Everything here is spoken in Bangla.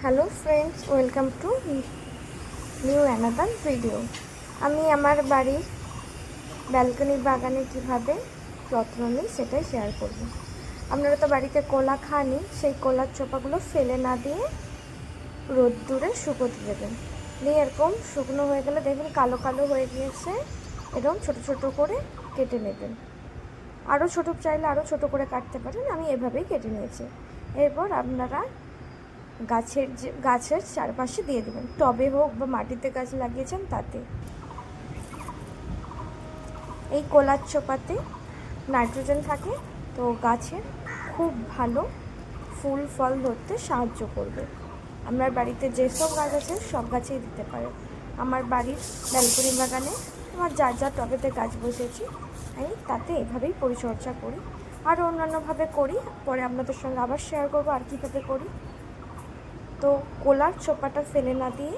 Hello friends, welcome to new another video. আমি আমার বাড়ির ব্যালকনির বাগানে কীভাবে যত্ন নিই সেটাই শেয়ার করব। আপনারা তো বাড়িতে কলা খানই, সেই কলার চোপাগুলো ফেলে না দিয়ে রোদ্দুরে শুকোতে দেবেন। দিয়ে এরকম শুকনো হয়ে গেলে দেখবেন কালো কালো হয়ে গিয়েছে, এরকম ছোট ছোট করে কেটে নেবেন। আরও ছোটো চাইলে আরও ছোটো করে কাটতে পারেন, আমি এভাবেই কেটে নিয়েছি। এরপর আপনারা গাছের চারপাশে দিয়ে দেবেন, টবে হোক বা মাটিতে গাছ লাগিয়েছেন তাতে। এই কলার চোপাতে নাইট্রোজেন থাকে, তো গাছের খুব ভালো ফুল ফল ধরতে সাহায্য করবে। আপনার বাড়িতে যেসব গাছ আছে সব গাছেই দিতে পারে। আমার বাড়ির ব্যালকনি বাগানে আমার যা যা টবেতে গাছ বসেছি আমি তাতে এভাবেই পরিচর্যা করি। আরও অন্যান্যভাবে করি, পরে আপনাদের সঙ্গে আবার শেয়ার করবো আর কীভাবে করি। তো কলার চোপাটা ফেলে না দিয়ে